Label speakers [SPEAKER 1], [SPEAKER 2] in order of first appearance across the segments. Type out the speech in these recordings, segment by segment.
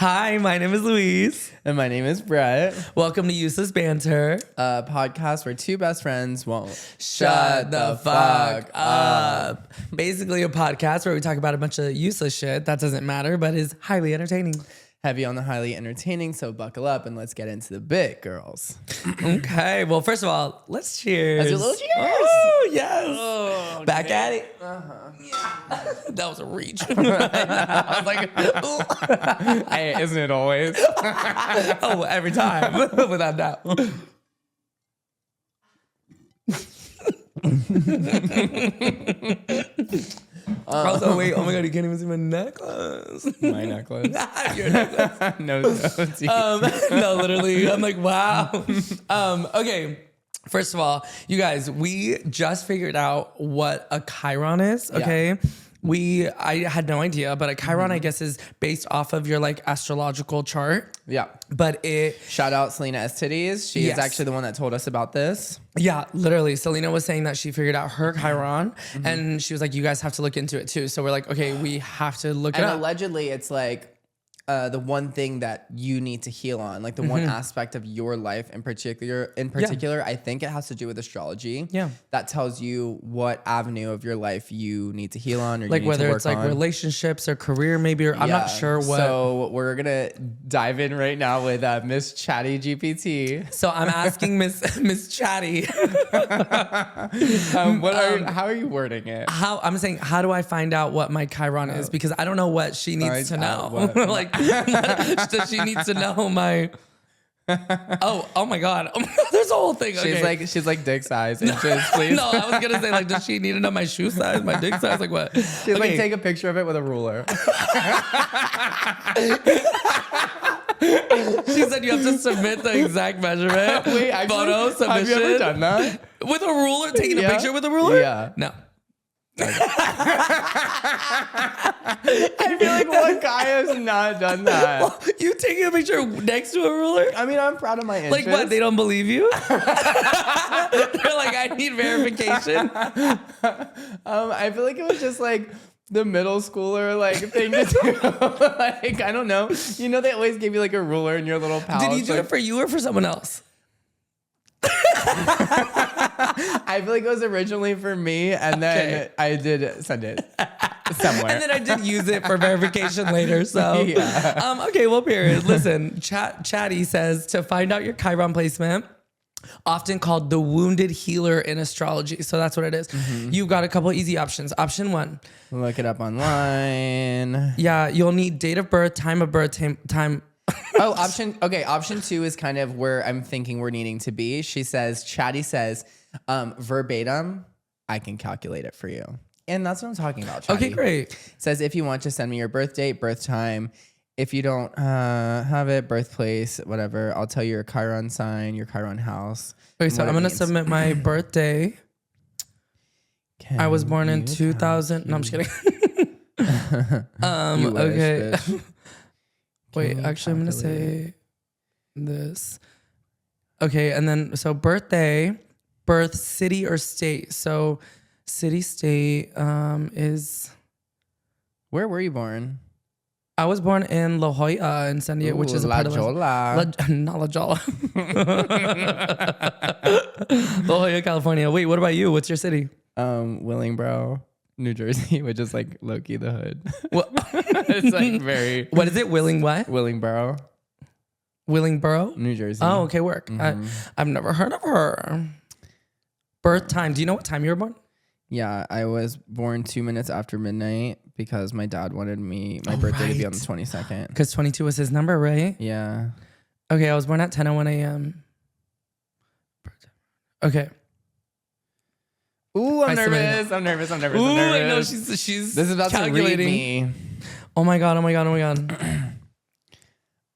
[SPEAKER 1] Hi, my name is Louise.
[SPEAKER 2] And my name is Brett.
[SPEAKER 1] Welcome to Useless Banter,
[SPEAKER 2] A podcast where two best friends won't
[SPEAKER 1] shut the fuck up. Basically a podcast where we talk about a bunch of useless shit that doesn't matter but is highly entertaining.
[SPEAKER 2] Heavy on the highly entertaining, so buckle up and let's get into the bit, girls.
[SPEAKER 1] Okay, well, first of all, let's cheers.
[SPEAKER 2] Let's do a little cheers.
[SPEAKER 1] Oh, yes.
[SPEAKER 2] Oh,
[SPEAKER 1] Back at it.
[SPEAKER 2] Uh-huh.
[SPEAKER 1] Yeah. That was a reach.
[SPEAKER 2] I was like, hey, isn't it always?
[SPEAKER 1] Oh, every time, without doubt. Also, wait, oh my God, you can't even see my necklace.
[SPEAKER 2] My necklace.
[SPEAKER 1] Your necklace.
[SPEAKER 2] No,
[SPEAKER 1] No, literally. I'm like, wow. Okay. First of all, you guys, we just figured out what a Chiron is. Okay. Yeah. I had no idea, but a Chiron, I guess, is based off of your like astrological chart.
[SPEAKER 2] Yeah.
[SPEAKER 1] But
[SPEAKER 2] Shout out Selena Estidis. She is actually the one that told us about this.
[SPEAKER 1] Yeah, literally. Selena was saying that she figured out her Chiron and she was like, you guys have to look into it too. So we're like, okay, we have to look it up.
[SPEAKER 2] And allegedly it's like the one thing that you need to heal on, like the one aspect of your life in particular, I think it has to do with astrology. Yeah. That tells you what avenue of your life you need to heal on or
[SPEAKER 1] like
[SPEAKER 2] you need
[SPEAKER 1] whether
[SPEAKER 2] to work
[SPEAKER 1] it's like
[SPEAKER 2] on.
[SPEAKER 1] Relationships or career maybe, or I'm not sure what.
[SPEAKER 2] So we're going to dive in right now with Miss Chatty GPT.
[SPEAKER 1] So I'm asking Miss Chatty.
[SPEAKER 2] How are you wording it?
[SPEAKER 1] I'm saying, how do I find out what my Chiron is? Because I don't know what she needs to know. Like, does she need to know my? Oh my God! There's a whole thing. Okay.
[SPEAKER 2] She's like dick size inches, please.
[SPEAKER 1] No, I was gonna say like, does she need to know my shoe size, my dick size, like what?
[SPEAKER 2] She's like, take a picture of it with a ruler.
[SPEAKER 1] She said you have to submit the exact measurement.
[SPEAKER 2] Wait, actually,
[SPEAKER 1] photo submission.
[SPEAKER 2] Have you ever done that?
[SPEAKER 1] With a ruler, taking a picture with a ruler?
[SPEAKER 2] Yeah.
[SPEAKER 1] No.
[SPEAKER 2] I feel like what guy has not done that?
[SPEAKER 1] You taking a picture next to a ruler?
[SPEAKER 2] I mean, I'm proud of my inches.
[SPEAKER 1] Like what? They don't believe you? They're like, I need verification.
[SPEAKER 2] I feel like it was just like the middle schooler like thing to do. Like, I don't know. You know, they always give you like a ruler in your little pouch.
[SPEAKER 1] Did you do it for you or for someone else?
[SPEAKER 2] I feel like it was originally for me, and then I did send it somewhere.
[SPEAKER 1] And then I did use it for verification later. So, okay, well, period. Listen, Chatty says to find out your Chiron placement, often called the wounded healer in astrology. So that's what it is. You've got a couple easy options. Option 1.
[SPEAKER 2] Look it up online.
[SPEAKER 1] Yeah, you'll need date of birth, time of birth, time.
[SPEAKER 2] Option 2 is kind of where I'm thinking we're needing to be. Chatty says, verbatim, I can calculate it for you. And that's what I'm talking about, Chatty.
[SPEAKER 1] Okay, great.
[SPEAKER 2] Says, if you want to send me your birth date, birth time. If you don't have it, birthplace, whatever, I'll tell you your Chiron sign, your Chiron house.
[SPEAKER 1] Okay, so I'm going to submit my birthday. I was born in 2000. No, I'm just kidding. Okay. Wait, actually, I'm going to say this. Okay, and then, so birthday, birth, city, or state. So city, state is...
[SPEAKER 2] Where were you born?
[SPEAKER 1] I was born in La Jolla in San Diego, which is a part of not La Jolla. La Jolla, California. Wait, what about you? What's your city?
[SPEAKER 2] Willingboro, New Jersey, which is like low-key the hood.
[SPEAKER 1] Well,
[SPEAKER 2] it's like very...
[SPEAKER 1] What is it?
[SPEAKER 2] Willingboro,
[SPEAKER 1] New
[SPEAKER 2] Jersey.
[SPEAKER 1] Oh, okay, work. I've never heard of her. Birth time. Do you know what time you were born?
[SPEAKER 2] Yeah, I was born 2 minutes after midnight because my dad wanted my birthday to be on the 22nd.
[SPEAKER 1] Because 22 was his number, right?
[SPEAKER 2] Yeah.
[SPEAKER 1] Okay, I was born at 10:01 a.m. Okay.
[SPEAKER 2] Ooh, I'm nervous. I'm nervous.
[SPEAKER 1] Ooh, I know she's
[SPEAKER 2] This is about
[SPEAKER 1] calculating.
[SPEAKER 2] to read me.
[SPEAKER 1] Oh my God.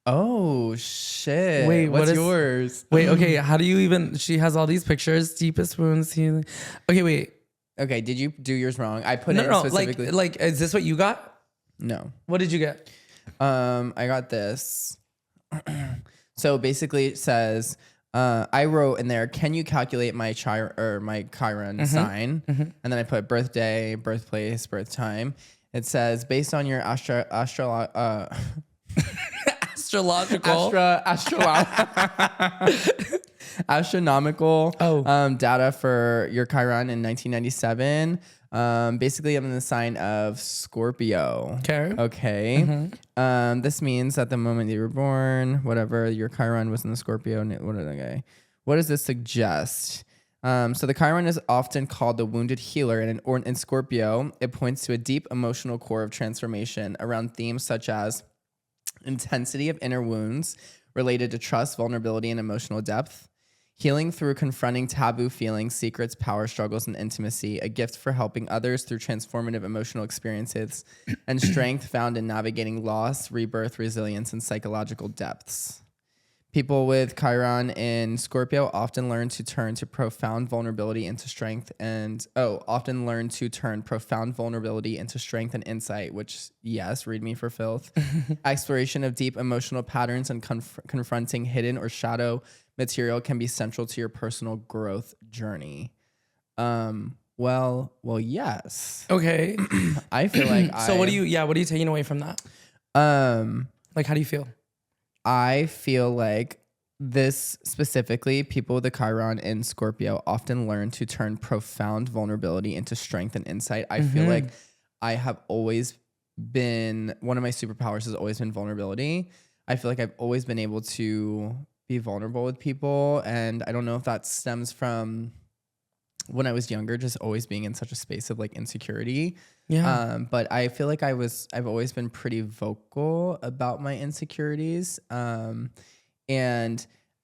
[SPEAKER 2] Oh, shit.
[SPEAKER 1] Wait,
[SPEAKER 2] what's yours?
[SPEAKER 1] Wait, okay. How do you even... She has all these pictures. Deepest wounds, healing. Okay, wait.
[SPEAKER 2] Okay, did you do yours wrong? I put it specifically.
[SPEAKER 1] Like, is this what you got?
[SPEAKER 2] No.
[SPEAKER 1] What did you get?
[SPEAKER 2] I got this. So basically it says, I wrote in there, can you calculate my Chiron sign? And then I put birthday, birthplace, birth time. It says, based on your
[SPEAKER 1] Astrological.
[SPEAKER 2] Astronomical data for your Chiron in 1997. Basically, I'm in the sign of Scorpio. Okay. Mm-hmm. This means that the moment you were born, whatever, your Chiron was in the Scorpio. What does this suggest? So the Chiron is often called the wounded healer, and in Scorpio, it points to a deep emotional core of transformation around themes such as intensity of inner wounds related to trust, vulnerability, and emotional depth. Healing through confronting taboo feelings, secrets, power struggles, and intimacy, a gift for helping others through transformative emotional experiences, and strength found in navigating loss, rebirth, resilience, and psychological depths. People with Chiron in Scorpio often learn to turn profound vulnerability into strength and insight, which, yes, read me for filth. Exploration of deep emotional patterns and confronting hidden or shadow material can be central to your personal growth journey. Well, yes.
[SPEAKER 1] Okay.
[SPEAKER 2] I feel like
[SPEAKER 1] what are you taking away from that? Like, how do you feel?
[SPEAKER 2] I feel like this specifically, people with the Chiron in Scorpio often learn to turn profound vulnerability into strength and insight. I feel like I have always been, one of my superpowers has always been vulnerability. I feel like I've always been able to be vulnerable with people. And I don't know if that stems from when I was younger, just always being in such a space of like insecurity. Yeah. But I feel like I've always been pretty vocal about my insecurities. And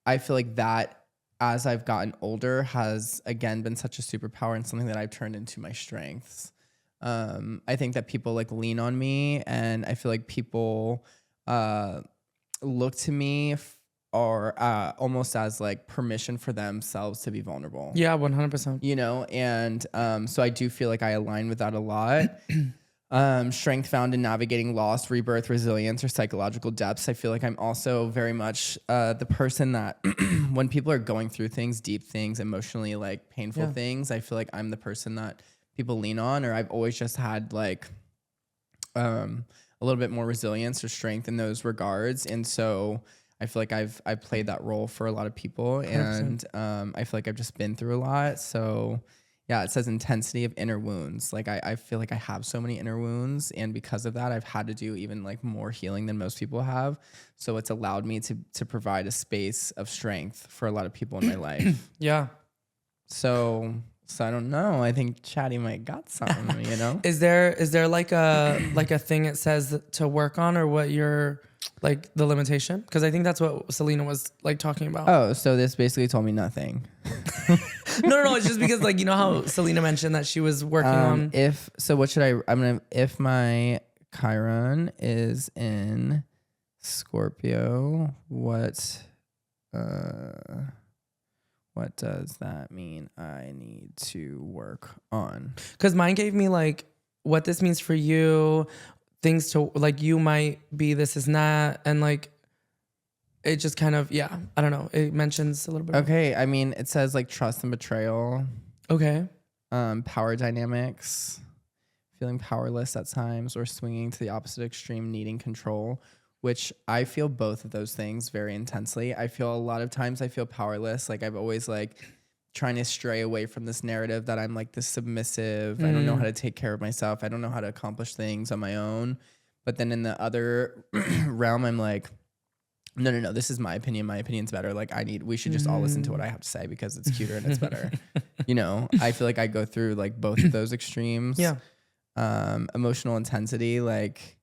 [SPEAKER 2] I feel like that as I've gotten older has again been such a superpower and something that I've turned into my strengths. I think that people like lean on me, and I feel like people look to me or almost as like permission for themselves to be vulnerable.
[SPEAKER 1] Yeah, 100%.
[SPEAKER 2] You know, and so I do feel like I align with that a lot. Strength found in navigating loss, rebirth, resilience, or psychological depths. I feel like I'm also very much the person that when people are going through things, deep things, emotionally like painful things, I feel like I'm the person that people lean on, or I've always just had like a little bit more resilience or strength in those regards. And so I feel like I've played that role for a lot of people, 100%. And I feel like I've just been through a lot. So yeah, it says intensity of inner wounds. Like I feel like I have so many inner wounds, and because of that, I've had to do even like more healing than most people have. So it's allowed me to provide a space of strength for a lot of people in my life.
[SPEAKER 1] Yeah.
[SPEAKER 2] So I don't know. I think Chatty might got something, you know?
[SPEAKER 1] Is there like a thing it says to work on, or what you're like the limitation? Because I think that's what Selena was like talking about.
[SPEAKER 2] Oh, so this basically told me nothing.
[SPEAKER 1] No. It's just because like, you know how Selena mentioned that she was working on.
[SPEAKER 2] If my Chiron is in Scorpio, what does that mean I need to work on?
[SPEAKER 1] Because mine gave me like what this means for you, things to like, you might be this is not, and like it just kind of, yeah, I don't know. It mentions a little bit.
[SPEAKER 2] Okay, I mean, it says like trust and betrayal.
[SPEAKER 1] Okay.
[SPEAKER 2] Power dynamics, feeling powerless at times, or swinging to the opposite extreme, needing control, which I feel both of those things very intensely. I feel a lot of times I feel powerless. Like I've always like trying to stray away from this narrative that I'm like this submissive. I don't know how to take care of myself. I don't know how to accomplish things on my own. But then in the other realm, I'm like, no, this is my opinion. My opinion's better. Like we should just all listen to what I have to say because it's cuter and it's better. You know, I feel like I go through like both of those extremes.
[SPEAKER 1] Yeah.
[SPEAKER 2] Emotional intensity, like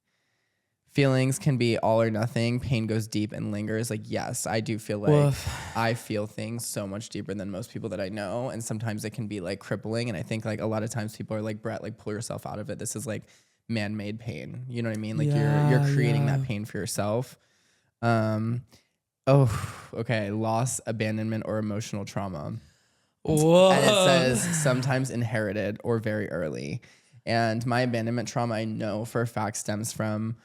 [SPEAKER 2] feelings can be all or nothing. Pain goes deep and lingers. Like, yes, I do feel like I feel things so much deeper than most people that I know. And sometimes it can be like crippling. And I think like a lot of times people are like, Brett, like pull yourself out of it. This is like man-made pain. You know what I mean? Like you're creating that pain for yourself. Loss, abandonment, or emotional trauma.
[SPEAKER 1] Whoa.
[SPEAKER 2] And it says sometimes inherited or very early. And my abandonment trauma, I know for a fact stems from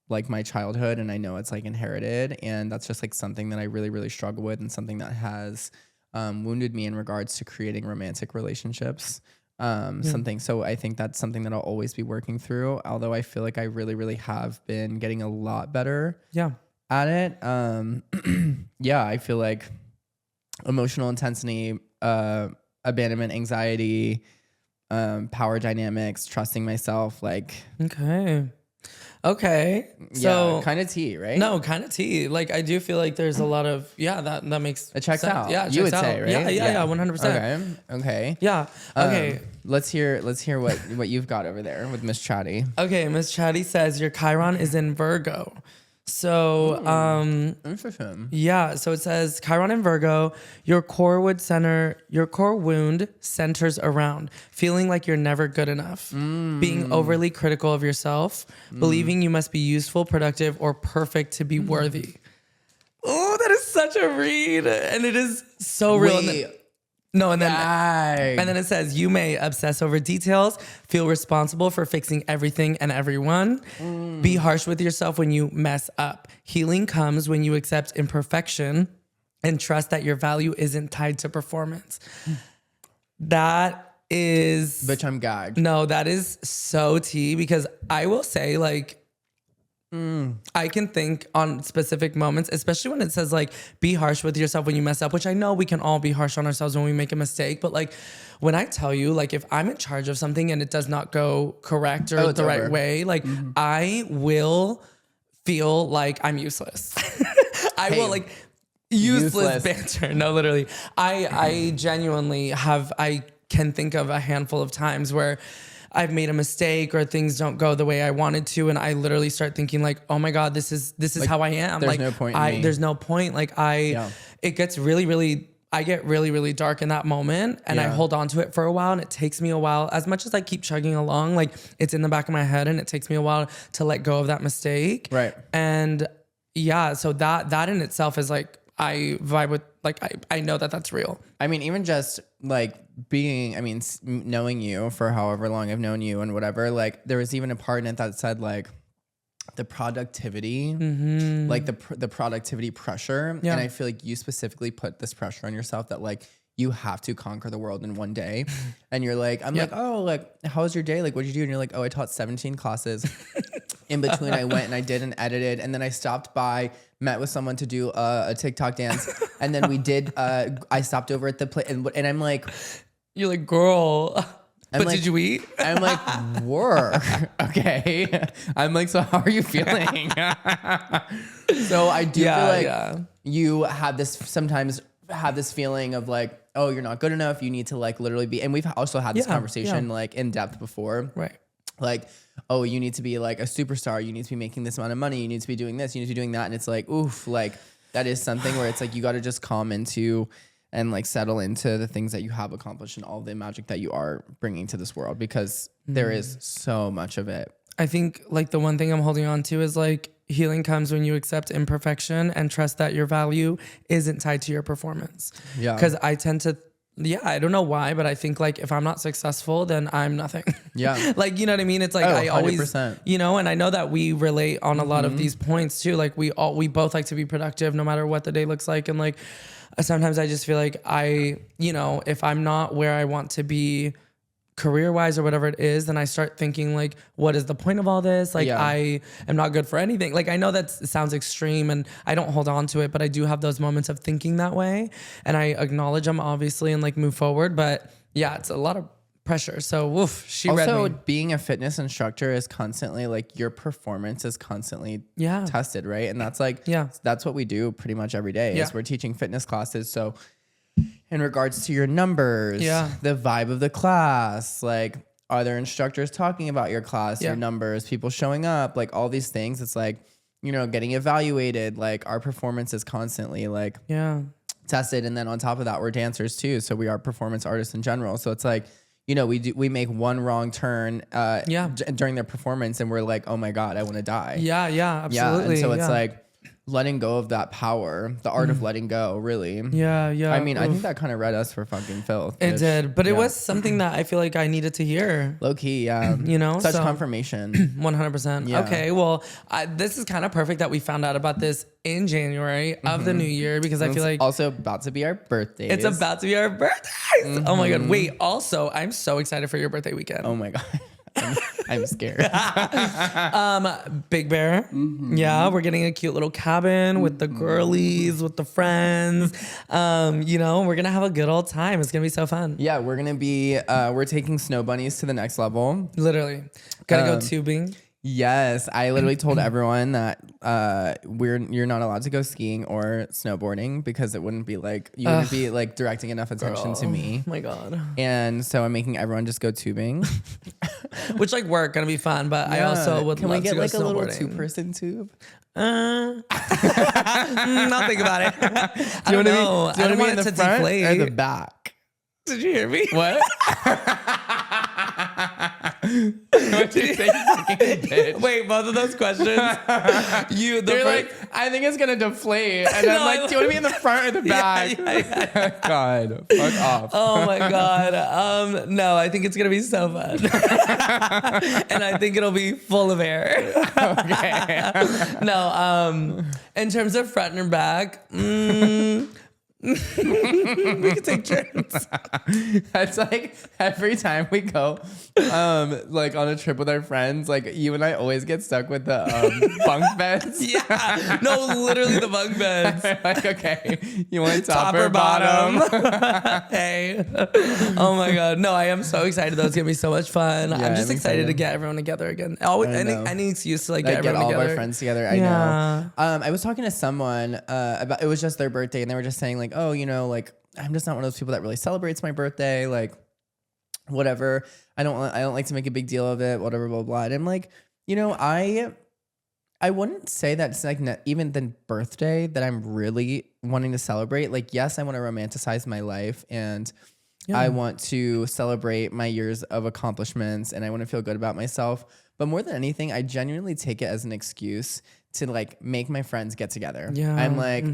[SPEAKER 2] like my childhood, and I know it's like inherited, and that's just like something that I really, really struggle with, and something that has wounded me in regards to creating romantic relationships. something. So I think that's something that I'll always be working through. Although I feel like I really, really have been getting a lot better at it. Yeah, I feel like emotional intensity, abandonment, anxiety, power dynamics, trusting myself, like.
[SPEAKER 1] Okay. So
[SPEAKER 2] kind of tea, right?
[SPEAKER 1] No, kind of tea. Like I do feel like there's a lot of that makes
[SPEAKER 2] it checks
[SPEAKER 1] sense.
[SPEAKER 2] out.
[SPEAKER 1] Yeah,
[SPEAKER 2] you would say, right?
[SPEAKER 1] Yeah, 100%.
[SPEAKER 2] Okay.
[SPEAKER 1] Yeah. Okay.
[SPEAKER 2] Let's hear what you've got over there with Miss Chatty.
[SPEAKER 1] Okay, Miss Chatty says your Chiron is in Virgo. So,
[SPEAKER 2] interesting.
[SPEAKER 1] Yeah. So it says Chiron in Virgo, your core wound centers around feeling like you're never good enough, being overly critical of yourself, believing you must be useful, productive, or perfect to be worthy. Oh, that is such a read. And it is so real. And then it says you may obsess over details, feel responsible for fixing everything and everyone, be harsh with yourself when you mess up. Healing comes when you accept imperfection and trust that your value isn't tied to performance. That is...
[SPEAKER 2] Bitch, I'm gagged.
[SPEAKER 1] No, that is so tea because I will say like, I can think on specific moments, especially when it says like, be harsh with yourself when you mess up, which I know we can all be harsh on ourselves when we make a mistake. But like, when I tell you, like, if I'm in charge of something and it does not go correct or the right way, like I will feel like I'm useless. I will like useless banter. No, literally. I genuinely I can think of a handful of times where I've made a mistake or things don't go the way I wanted to. And I literally start thinking like, oh my God, this is like, how I am.
[SPEAKER 2] There's
[SPEAKER 1] like,
[SPEAKER 2] no point.
[SPEAKER 1] There's no point. Like it gets really, I get really, really dark in that moment and I hold on to it for a while and it takes me a while. As much as I keep chugging along, like it's in the back of my head and it takes me a while to let go of that mistake.
[SPEAKER 2] Right.
[SPEAKER 1] And so that in itself is like, I vibe with, like, I know that that's real.
[SPEAKER 2] I mean, even just like knowing you for however long I've known you and whatever, like there was even a part in it that said like the productivity, like the productivity pressure. And I feel like you specifically put this pressure on yourself that like, you have to conquer the world in one day. And you're like, I'm like, oh, like, how was your day? Like, what'd you do? And you're like, oh, I taught 17 classes. In between, I went and I did and edited. And then I stopped by, met with someone to do a TikTok dance. And then we did, I stopped over at the place. And I'm like,
[SPEAKER 1] you're like, girl. But like, did you eat?
[SPEAKER 2] I'm like, work. Okay. I'm like, so how are you feeling? So I do feel like you have this sometimes have this feeling of like, oh, you're not good enough. You need to like literally be, and we've also had this conversation like in depth before.
[SPEAKER 1] Right.
[SPEAKER 2] Like, oh, you need to be like a superstar. You need to be making this amount of money. You need to be doing this. You need to be doing that. And it's like, oof, like that is something where it's like, you got to just calm into and like settle into the things that you have accomplished and all the magic that you are bringing to this world because there is so much of it.
[SPEAKER 1] I think like the one thing I'm holding on to is like healing comes when you accept imperfection and trust that your value isn't tied to your performance. Yeah. Because I tend to, I don't know why, but I think like if I'm not successful, then I'm nothing. Yeah. Like, you know what I mean? It's like, I always, 100%. You know, and I know that we relate on a lot of these points too. Like we both like to be productive no matter what the day looks like. And like, sometimes I just feel like if I'm not where I want to be career-wise or whatever it is, then I start thinking like, what is the point of all this? Like I am not good for anything. Like I know that sounds extreme and I don't hold on to it, but I do have those moments of thinking that way and I acknowledge them obviously and like move forward. But yeah, it's a lot of pressure. So woof, she read me.
[SPEAKER 2] Also, being a fitness instructor is constantly like your performance is constantly tested, right? And that's like, that's what we do pretty much every day is we're teaching fitness classes. So in regards to your numbers, the vibe of the class, like are there instructors talking about your class, your numbers, people showing up, like all these things. It's like, getting evaluated, like our performance is constantly like tested. And then on top of that, we're dancers too. So we are performance artists in general. So it's like, we make one wrong turn during their performance and we're like, oh my God, I want to die.
[SPEAKER 1] Yeah, absolutely.
[SPEAKER 2] And so it's like, letting go of that power, the art of letting go, really.
[SPEAKER 1] Yeah.
[SPEAKER 2] I mean, I think that kind of read us for fucking filth.
[SPEAKER 1] It did, but it was something that I feel like I needed to hear.
[SPEAKER 2] Low key, yeah.
[SPEAKER 1] You know,
[SPEAKER 2] such confirmation.
[SPEAKER 1] 100%. Yeah. Okay, well, this is kind of perfect that we found out about this in January of the new year, because I feel like
[SPEAKER 2] also about to be our birthdays.
[SPEAKER 1] It's about to be our birthdays. Oh my God. Wait, also, I'm so excited for your birthday weekend.
[SPEAKER 2] Oh my God. I'm scared.
[SPEAKER 1] Big Bear. Yeah, we're getting a cute little cabin with the girlies, with the friends. You know, we're gonna have a good old time. It's gonna be so fun.
[SPEAKER 2] Yeah, we're gonna be we're taking snow bunnies to the next level.
[SPEAKER 1] Literally. Gotta go tubing.
[SPEAKER 2] Yes, I literally told everyone that you're not allowed to go skiing or snowboarding, because it wouldn't be like, you wouldn't be like directing enough attention to me.
[SPEAKER 1] Oh my God.
[SPEAKER 2] And so I'm making everyone just go tubing.
[SPEAKER 1] Which like we're gonna be fun, but I also would
[SPEAKER 2] Can
[SPEAKER 1] love
[SPEAKER 2] we get
[SPEAKER 1] to go
[SPEAKER 2] like a little
[SPEAKER 1] snowboarding.
[SPEAKER 2] 2-person tube?
[SPEAKER 1] I'll think about it. I don't know. I don't want it to deflate.
[SPEAKER 2] Or the back?
[SPEAKER 1] Did you hear me?
[SPEAKER 2] What? What you say, bitch?
[SPEAKER 1] Wait, both of those questions.
[SPEAKER 2] You're like, I think it's gonna deflate, and I'm like, do you want to be in the front or the back? Yeah. God, fuck off.
[SPEAKER 1] Oh my God. No, I think it's gonna be so fun, and I think it'll be full of air.
[SPEAKER 2] Okay.
[SPEAKER 1] No. In terms of front and back. We can take turns.
[SPEAKER 2] That's like every time we go like on a trip with our friends, like you and I always get stuck with the bunk beds.
[SPEAKER 1] Yeah. No, literally the bunk beds.
[SPEAKER 2] Like, okay, you want top or bottom?
[SPEAKER 1] Hey. Oh my God. No, I am so excited though. It's gonna be so much fun.
[SPEAKER 2] Yeah,
[SPEAKER 1] I'm just excited to get everyone together again. Always any excuse to like get everyone
[SPEAKER 2] all
[SPEAKER 1] together.
[SPEAKER 2] of our friends together. I know. I was talking to someone about, it was just their birthday, and they were just saying like, oh, you know, like I'm just not one of those people that really celebrates my birthday, like whatever. I don't like to make a big deal of it, whatever, blah blah. And I'm like, you know, I wouldn't say that it's like even the birthday that I'm really wanting to celebrate. Like, yes, I want to romanticize my life, and I want to celebrate my years of accomplishments, and I want to feel good about myself. But more than anything, I genuinely take it as an excuse to like make my friends get together. Yeah, I'm like.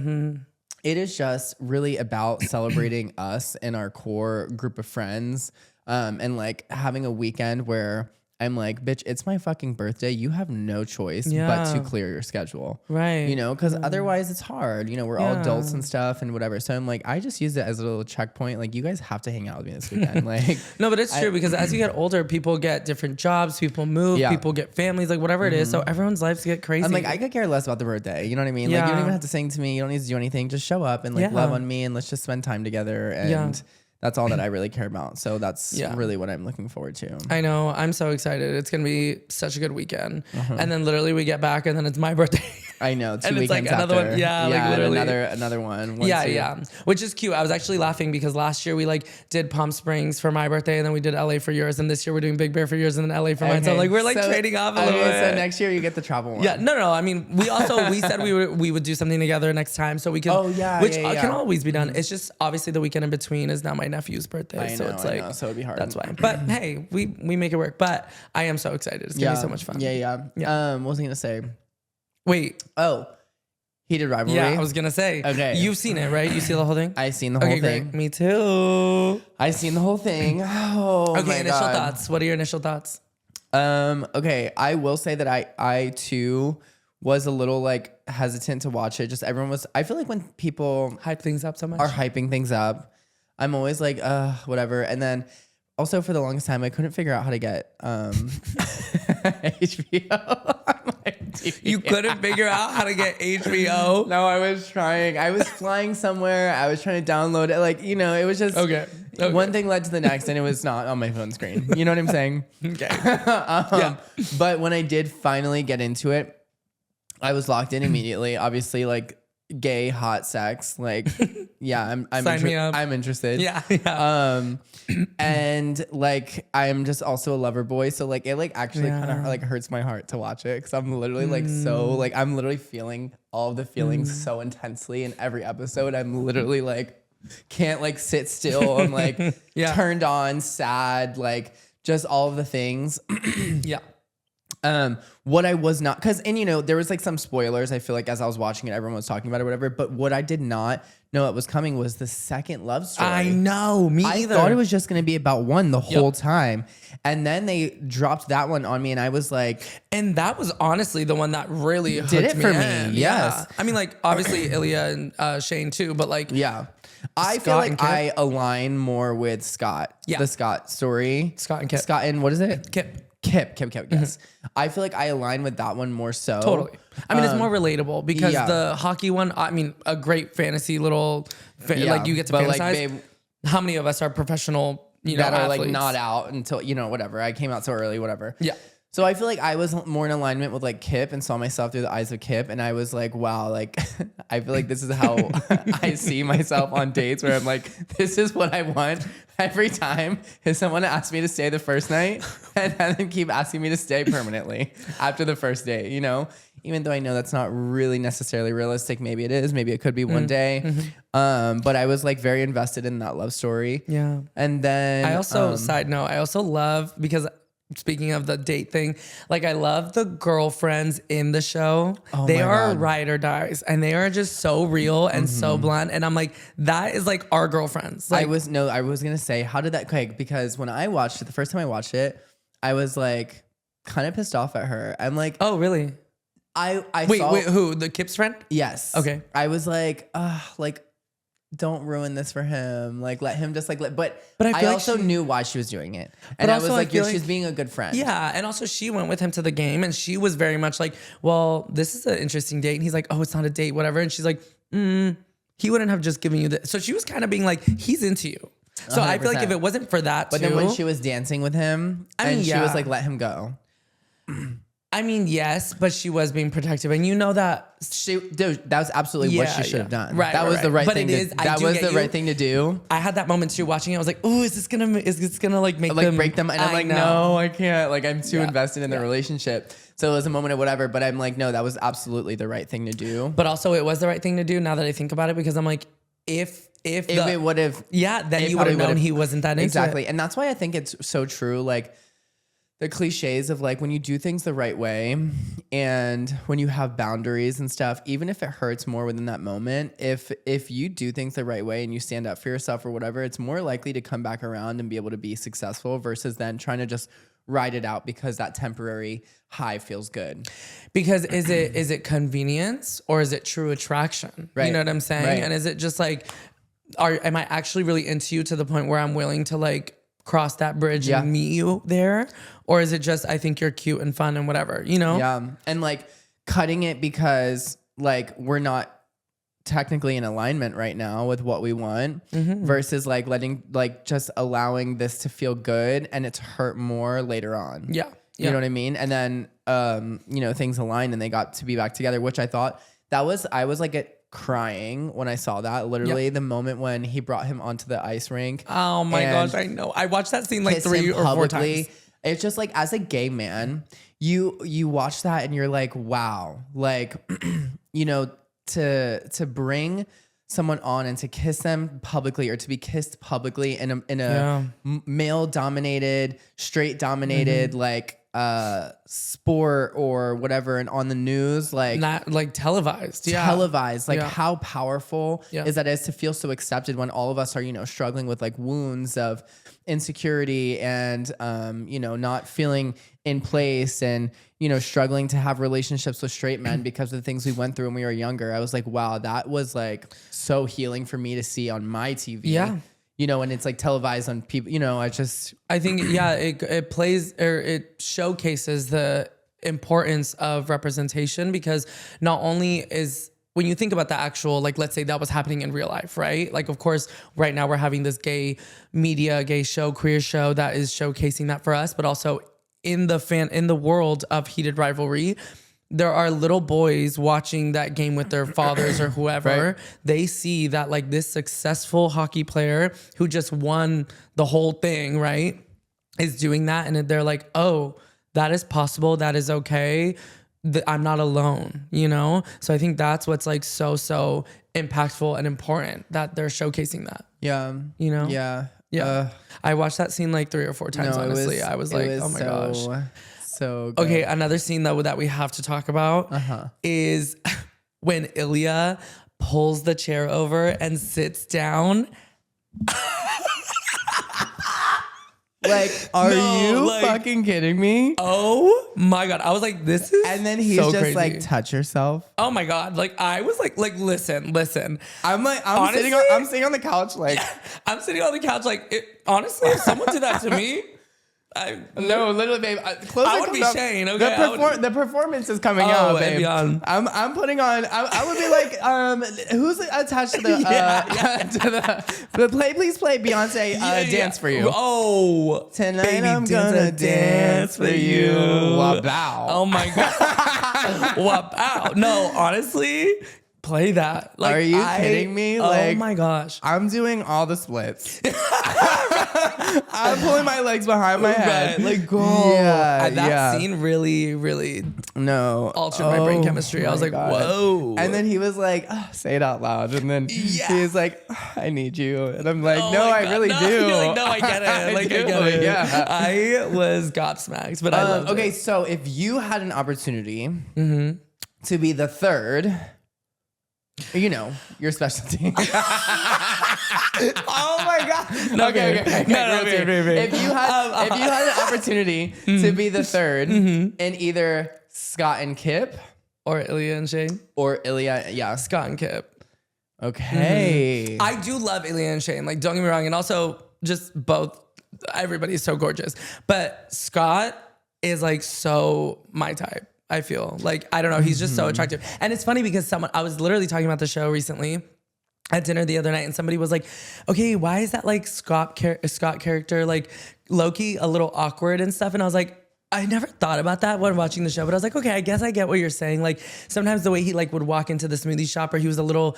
[SPEAKER 2] It is just really about celebrating us and our core group of friends, and like having a weekend where I'm like, bitch, it's my fucking birthday. You have no choice but to clear your schedule. Right. You know, because otherwise it's hard. You know, we're all adults and stuff and whatever. So I'm like, I just use it as a little checkpoint. Like, you guys have to hang out with me this weekend. Like,
[SPEAKER 1] no, but it's true, because as you get older, people get different jobs, people move, people get families, like whatever it is. So everyone's lives get crazy.
[SPEAKER 2] I'm like, I could care less about the birthday. You know what I mean? Like, you don't even have to sing to me. You don't need to do anything. Just show up and like love on me, and let's just spend time together. And that's all that I really care about. So that's really what I'm looking forward to.
[SPEAKER 1] I know. I'm so excited. It's going to be such a good weekend. And then literally we get back, and then it's my birthday.
[SPEAKER 2] I know. 2
[SPEAKER 1] and
[SPEAKER 2] weekends
[SPEAKER 1] it's like another
[SPEAKER 2] after.
[SPEAKER 1] one. Yeah, like literally.
[SPEAKER 2] Another one.
[SPEAKER 1] Yeah. Which is cute. I was actually laughing because last year we like did Palm Springs for my birthday, and then we did LA for yours. And this year we're doing Big Bear for yours, and then LA for mine. So like we're like trading off a little bit.
[SPEAKER 2] So next year you get the travel one.
[SPEAKER 1] Yeah. No. I mean, we said we would do something together next time, so we can. Which can always be done. It's just obviously the weekend in between is now my nephew's birthday. So it's like,
[SPEAKER 2] so it'd be hard.
[SPEAKER 1] That's why. But hey, we make it work. But I am so excited. It's gonna be so much fun.
[SPEAKER 2] Yeah. What was I gonna say?
[SPEAKER 1] Wait.
[SPEAKER 2] Oh, Heated Rivalry.
[SPEAKER 1] Yeah, I was gonna say. Okay. You've seen it, right? You see the whole thing?
[SPEAKER 2] I seen the whole thing.
[SPEAKER 1] Great. Me too.
[SPEAKER 2] I seen the whole thing. Oh,
[SPEAKER 1] okay.
[SPEAKER 2] My
[SPEAKER 1] Initial
[SPEAKER 2] God.
[SPEAKER 1] thoughts. What are your initial thoughts?
[SPEAKER 2] Okay. I will say that I too was a little like hesitant to watch it. Just everyone was. I feel like when people
[SPEAKER 1] hype things up so much,
[SPEAKER 2] are hyping things up, I'm always like, whatever. And then also for the longest time, I couldn't figure out how to get HBO.
[SPEAKER 1] You couldn't figure out how to get HBO?
[SPEAKER 2] No, I was trying. I was flying somewhere. I was trying to download it. Like, you know, it was just one thing led to the next, and it was not on my phone screen. You know what I'm saying?
[SPEAKER 1] Okay.
[SPEAKER 2] But when I did finally get into it, I was locked in immediately. Obviously, like gay hot sex. Like, yeah,
[SPEAKER 1] Sign me up.
[SPEAKER 2] I'm interested.
[SPEAKER 1] Yeah.
[SPEAKER 2] And like I'm just also a lover boy, so like it like actually kind of like hurts my heart to watch it, because I'm literally like so like I'm literally feeling all of the feelings so intensely in every episode. I'm literally like can't like sit still. I'm like turned on, sad, like just all of the things.
[SPEAKER 1] Yeah.
[SPEAKER 2] What I was not, because, and you know, there was like some spoilers. I feel like as I was watching it, everyone was talking about it, whatever. But what I did not know it was coming was the second love story.
[SPEAKER 1] I know, me either.
[SPEAKER 2] I thought it was just going to be about one the whole time. And then they dropped that one on me, and I was like,
[SPEAKER 1] and that was honestly the one that really
[SPEAKER 2] did it for me.
[SPEAKER 1] Yes.
[SPEAKER 2] Yeah.
[SPEAKER 1] I mean, like, obviously Ilya and Shane too, but like,
[SPEAKER 2] yeah. I feel like I align more with Scott.
[SPEAKER 1] Yeah.
[SPEAKER 2] The Scott story.
[SPEAKER 1] Scott and Kip.
[SPEAKER 2] Scott and what is it?
[SPEAKER 1] Kip.
[SPEAKER 2] Kip, yes. I feel like I align with that one more so.
[SPEAKER 1] Totally. I mean, it's more relatable because the hockey one, I mean, a great fantasy little, like you get to fantasize. Like, babe, how many of us are professional, you know,
[SPEAKER 2] that are
[SPEAKER 1] athletes?
[SPEAKER 2] like not out until, you know, whatever. I came out so early, whatever.
[SPEAKER 1] Yeah.
[SPEAKER 2] So I feel like I was more in alignment with like Kip and saw myself through the eyes of Kip. And I was like, wow, like, I feel like this is how I see myself on dates where I'm like, this is what I want every time is someone asks me to stay the first night and then keep asking me to stay permanently after the first date, you know, even though I know that's not really necessarily realistic. Maybe it is, maybe it could be one day. But I was like very invested in that love story.
[SPEAKER 1] Yeah.
[SPEAKER 2] And then
[SPEAKER 1] I also, side note, I also love, because speaking of the date thing, like I love the girlfriends in the show. Oh, they are ride or dies, and they are just so real and so blunt. And I'm like, that is like our girlfriends. Like,
[SPEAKER 2] I was gonna say, how did that click? Because when I watched it, the first time I watched it, I was like kind of pissed off at her. I'm like,
[SPEAKER 1] oh really?
[SPEAKER 2] I
[SPEAKER 1] wait, who? The Kip's friend?
[SPEAKER 2] Yes.
[SPEAKER 1] Okay.
[SPEAKER 2] I was like, don't ruin this for him. Like, let him just like, but I also knew why she was doing it. And I was like, she's being a good friend.
[SPEAKER 1] Yeah. And also she went with him to the game, and she was very much like, well, this is an interesting date. And he's like, oh, it's not a date, whatever. And she's like, he wouldn't have just given you this. So she was kind of being like, he's into you. So 100%. I feel like if it wasn't for that,
[SPEAKER 2] but then when she was dancing with him, she was like, let him go.
[SPEAKER 1] I mean, yes, but she was being protective, and you know that
[SPEAKER 2] that was absolutely what she should have done.
[SPEAKER 1] Right,
[SPEAKER 2] that was the right thing. That was the right thing to do.
[SPEAKER 1] I had that moment too, watching it. I was like, "Oh, is this gonna like make
[SPEAKER 2] like
[SPEAKER 1] them
[SPEAKER 2] break them?" And I'm like, "No, I can't. Like, I'm too invested in the relationship." So it was a moment of whatever. But I'm like, "No, that was absolutely the right thing to do."
[SPEAKER 1] But also, it was the right thing to do. Now that I think about it, because I'm like, if it would have, then you would have known he wasn't that
[SPEAKER 2] exactly.
[SPEAKER 1] into it.
[SPEAKER 2] And that's why I think it's so true. Like, the cliches of like when you do things the right way and when you have boundaries and stuff, even if it hurts more within that moment, if you do things the right way and you stand up for yourself or whatever, it's more likely to come back around and be able to be successful versus then trying to just ride it out because that temporary high feels good.
[SPEAKER 1] Because is it convenience or is it true attraction? Right. You know what I'm saying? Right. And is it just like, am I actually really into you to the point where I'm willing to like cross that bridge and meet you there? Or is it just, I think you're cute and fun and whatever, you know?
[SPEAKER 2] Yeah. And like cutting it because like we're not technically in alignment right now with what we want versus like letting, like just allowing this to feel good and it's hurt more later on.
[SPEAKER 1] Yeah.
[SPEAKER 2] You know what I mean? And then, you know, things aligned and they got to be back together, which I thought I was like crying when I saw that. Literally the moment when he brought him onto the ice rink.
[SPEAKER 1] Oh my gosh, I know. I watched that scene like 3 or 4 times.
[SPEAKER 2] It's just like, as a gay man, you watch that and you're like, wow, like, you know, to bring someone on and to kiss them publicly or to be kissed publicly in a male dominated, straight dominated, like sport or whatever, and on the news, like
[SPEAKER 1] not like televised,
[SPEAKER 2] like how powerful is that is to feel so accepted when all of us are, you know, struggling with like wounds of insecurity and you know, not feeling in place and, you know, struggling to have relationships with straight men because of the things we went through when we were younger. I was like, wow, that was like so healing for me to see on my TV. Yeah. You know, and it's like televised on people, you know, I think,
[SPEAKER 1] it plays or it showcases the importance of representation, because not only is, when you think about the actual, like, let's say that was happening in real life, right? Like, of course, right now we're having this gay media, gay show, queer show that is showcasing that for us, but also in the world of Heated Rivalry, there are little boys watching that game with their fathers or whoever. Right. They see that like this successful hockey player who just won the whole thing, right, is doing that. And they're like, oh, that is possible. That is okay. I'm not alone, you know? So I think that's what's like so impactful and important, that they're showcasing that.
[SPEAKER 2] Yeah.
[SPEAKER 1] You know?
[SPEAKER 2] Yeah.
[SPEAKER 1] Yeah. I watched that scene like 3 or 4 times, honestly. I was like, oh my gosh.
[SPEAKER 2] so good.
[SPEAKER 1] Okay, another scene though that we have to talk about is when Ilya pulls the chair over and sits down.
[SPEAKER 2] Like, are you fucking kidding me?
[SPEAKER 1] Oh my God. I was like, this is
[SPEAKER 2] and then he's
[SPEAKER 1] so
[SPEAKER 2] just
[SPEAKER 1] crazy.
[SPEAKER 2] like, touch yourself.
[SPEAKER 1] Oh my God. Like I was like, listen.
[SPEAKER 2] I'm
[SPEAKER 1] Honestly,
[SPEAKER 2] sitting on the couch like
[SPEAKER 1] I'm sitting on the couch like honestly, if someone did that to me,
[SPEAKER 2] no, literally, babe.
[SPEAKER 1] I would be Shane. Okay,
[SPEAKER 2] the performance is coming out, babe.
[SPEAKER 1] Beyond.
[SPEAKER 2] I'm putting on. I would be like, who's attached to the to the play? Please play Beyonce dance for you.
[SPEAKER 1] Oh,
[SPEAKER 2] tonight
[SPEAKER 1] baby,
[SPEAKER 2] I'm gonna dance for you. Wow.
[SPEAKER 1] Oh my God. Wow. No, honestly. Play that. Like,
[SPEAKER 2] are you kidding me? Like,
[SPEAKER 1] oh my gosh.
[SPEAKER 2] I'm doing all the splits. I'm pulling my legs behind my head.
[SPEAKER 1] Like, girl.
[SPEAKER 2] Yeah,
[SPEAKER 1] that scene really, really altered my brain chemistry. I was like, God. Whoa.
[SPEAKER 2] And then he was like, say it out loud. And then he was like, I need you. And I'm like, no, I really do.
[SPEAKER 1] You're like, no, I get it. Like, I get it.
[SPEAKER 2] Yeah.
[SPEAKER 1] I was gobsmacked, but I loved
[SPEAKER 2] okay,
[SPEAKER 1] it.
[SPEAKER 2] so if you had an opportunity to be the third... You know, your specialty. Oh my God.
[SPEAKER 1] No,
[SPEAKER 2] okay.
[SPEAKER 1] No,
[SPEAKER 2] if you had an opportunity to be the third in either Scott and Kip
[SPEAKER 1] or Ilya and Shane
[SPEAKER 2] or Ilya,
[SPEAKER 1] Scott and Kip.
[SPEAKER 2] Okay.
[SPEAKER 1] I do love Ilya and Shane. Like, don't get me wrong. And also just both, everybody's so gorgeous. But Scott is like so my type. I feel like, I don't know. He's just so attractive. And it's funny because I was literally talking about the show recently at dinner the other night and somebody was like, okay, why is that like Scott character, like low-key a little awkward and stuff? And I was like, I never thought about that when watching the show, but I was like, okay, I guess I get what you're saying. Like sometimes the way he like would walk into the smoothie shop, or he was a little,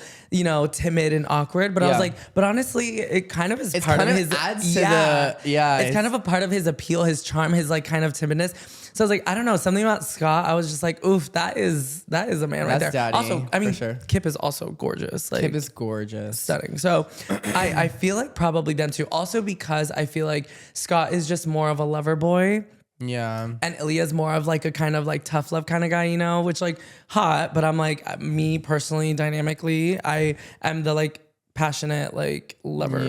[SPEAKER 1] timid and awkward. But I was like, but honestly, it kind of is part of his
[SPEAKER 2] adds to the
[SPEAKER 1] It's kind of a part of his appeal, his charm, his like kind of timidness. So I was like, I don't know, something about Scott. I was just like, oof, that is a man right there.
[SPEAKER 2] Daddy,
[SPEAKER 1] also, I mean,
[SPEAKER 2] sure.
[SPEAKER 1] Kip is also gorgeous. Like,
[SPEAKER 2] Kip is gorgeous,
[SPEAKER 1] stunning. So I feel like probably them too. Also because I feel like Scott is just more of a lover boy.
[SPEAKER 2] Yeah.
[SPEAKER 1] And Ilya's more of like a kind of like tough love kind of guy, which like hot, but I'm like, me personally, dynamically, I am the like passionate like lover, in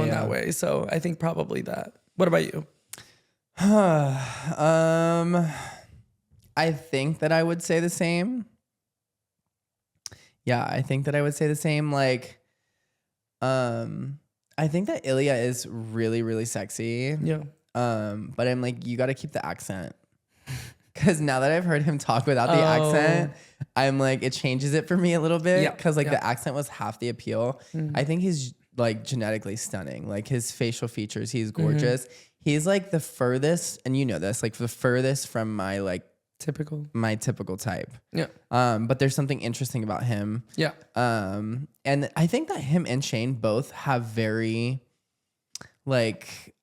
[SPEAKER 1] that way. So I think probably that. What about you?
[SPEAKER 2] I think that I would say the same. Yeah, I think that I would say the same. Like, I think that Ilya is really, really sexy.
[SPEAKER 1] Yeah.
[SPEAKER 2] But I'm like, you got to keep the accent. Because now that I've heard him talk without the accent, I'm like, it changes it for me a little bit. Because the accent was half the appeal. I think he's like genetically stunning. Like his facial features, he's gorgeous. He's like the furthest, and you know this, like the furthest from my like typical type. Yeah. But there's something interesting about him. Yeah. And I think that him and Shane both have very like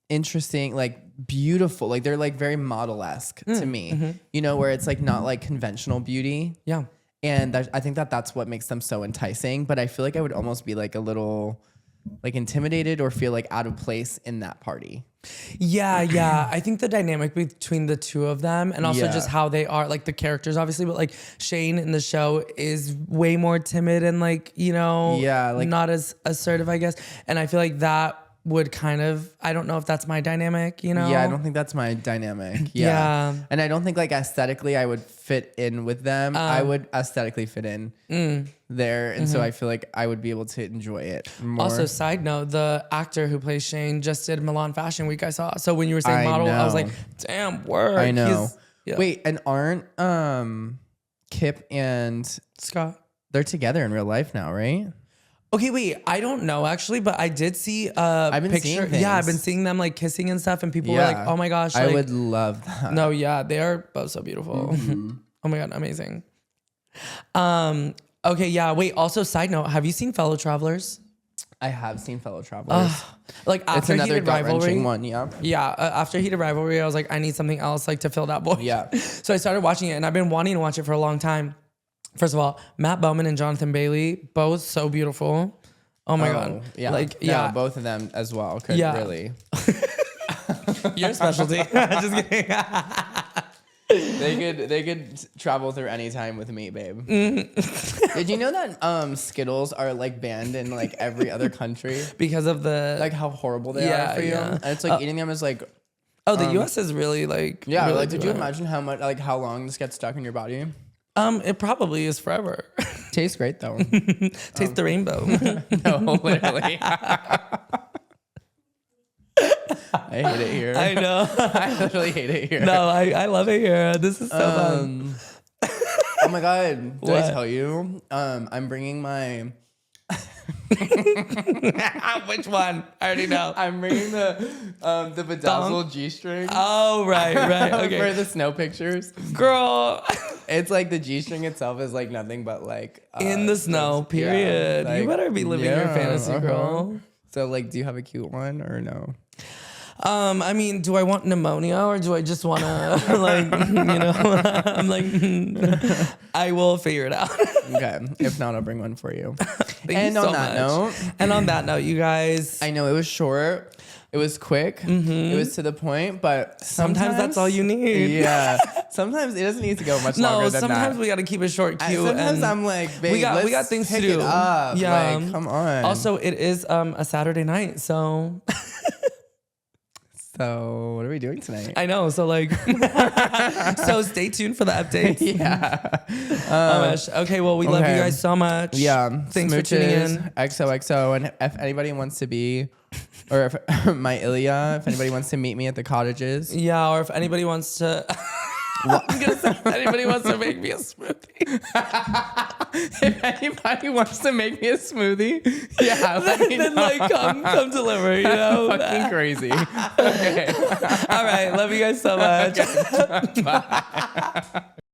[SPEAKER 2] interesting, like beautiful, like they're like very model-esque to me. Where it's like not like conventional beauty. Yeah. And I think that that's what makes them so enticing. But I feel like I would almost be like a little like intimidated or feel like out of place in that party.
[SPEAKER 1] Yeah. I think the dynamic between the two of them and also just how they are, like the characters obviously, but like Shane in the show is way more timid and like, like not as assertive, I guess. And I feel like that would kind of, I don't know if that's my dynamic, Yeah,
[SPEAKER 2] I don't think that's my dynamic. Yeah. And I don't think like aesthetically I would fit in with them. I would aesthetically fit in there. And so I feel like I would be able to enjoy it more.
[SPEAKER 1] Also, side note, the actor who plays Shane just did Milan Fashion Week, I saw. So when you were saying model, I was like, damn, word.
[SPEAKER 2] I know. Wait, and aren't Kip and
[SPEAKER 1] Scott,
[SPEAKER 2] they're together in real life now, right?
[SPEAKER 1] Okay, wait, I don't know actually, but I did see a picture. Yeah, I've been seeing them like kissing and stuff, and people were like, oh my gosh.
[SPEAKER 2] I would love that.
[SPEAKER 1] No, yeah, they are both so beautiful. Oh my God, amazing. Okay, yeah, wait, also side note, have you seen Fellow Travelers?
[SPEAKER 2] I have seen Fellow Travelers.
[SPEAKER 1] Like after Heated Rivalry
[SPEAKER 2] one, yeah.
[SPEAKER 1] Yeah, after Heated Rivalry, I was like, I need something else like to fill that void. Yeah. So I started watching it, and I've been wanting to watch it for a long time. First of all, Matt Bowman and Jonathan Bailey, both so beautiful. Oh my God.
[SPEAKER 2] Yeah.
[SPEAKER 1] Like,
[SPEAKER 2] no, both of them as well. Could really.
[SPEAKER 1] Your specialty. Just kidding.
[SPEAKER 2] They could travel through any time with me, babe. Did you know that Skittles are like banned in like every other country
[SPEAKER 1] because of the
[SPEAKER 2] like how horrible they are for you? And it's like eating them is like
[SPEAKER 1] the US is really like really
[SPEAKER 2] like did you imagine how much like how long this gets stuck in your body?
[SPEAKER 1] It probably is forever.
[SPEAKER 2] Tastes great though.
[SPEAKER 1] Taste the rainbow.
[SPEAKER 2] No, literally. I hate it here.
[SPEAKER 1] I know.
[SPEAKER 2] I literally hate it here.
[SPEAKER 1] No, I love it here. This is so fun.
[SPEAKER 2] Oh my god! Did
[SPEAKER 1] What?
[SPEAKER 2] I tell you? I'm bringing my.
[SPEAKER 1] Which one? I already know.
[SPEAKER 2] I'm bringing the bedazzled G-string.
[SPEAKER 1] Oh right. Okay.
[SPEAKER 2] For the snow pictures,
[SPEAKER 1] Girl.
[SPEAKER 2] it's like the G-string itself is like nothing but like
[SPEAKER 1] In the snow. Period.
[SPEAKER 2] like,
[SPEAKER 1] you better be living your fantasy, girl.
[SPEAKER 2] So like, do you have a cute one or no?
[SPEAKER 1] I mean, do I want pneumonia or do I just want to like, you know, I'm like, I will figure it out.
[SPEAKER 2] Okay. If not, I'll bring one for you.
[SPEAKER 1] And on that note, you guys,
[SPEAKER 2] I know it was short. It was quick. It was to the point, but
[SPEAKER 1] sometimes that's all you need.
[SPEAKER 2] Yeah. Sometimes it doesn't need to go much longer than that.
[SPEAKER 1] Sometimes we got to keep it short, cute.
[SPEAKER 2] Sometimes I'm like, babe,
[SPEAKER 1] we got things to do.
[SPEAKER 2] Yeah. Like, come on.
[SPEAKER 1] Also, it is a Saturday night, so.
[SPEAKER 2] So what are we doing tonight?
[SPEAKER 1] I know. So like, so stay tuned for the updates.
[SPEAKER 2] Yeah.
[SPEAKER 1] Oh gosh. Okay. Well, we love you guys so much.
[SPEAKER 2] Yeah.
[SPEAKER 1] Thanks for tuning in.
[SPEAKER 2] XOXO. And if anybody wants to be, or if my Ilya, if anybody wants to meet me at the cottages.
[SPEAKER 1] Yeah. Or if anybody wants to. I'm gonna say if anybody wants to make me a smoothie.
[SPEAKER 2] If anybody wants to make me a smoothie, yeah, let me
[SPEAKER 1] then
[SPEAKER 2] know.
[SPEAKER 1] like come deliver, you know.
[SPEAKER 2] Fucking crazy. Okay.
[SPEAKER 1] All right, love you guys so much.
[SPEAKER 2] Okay. Bye.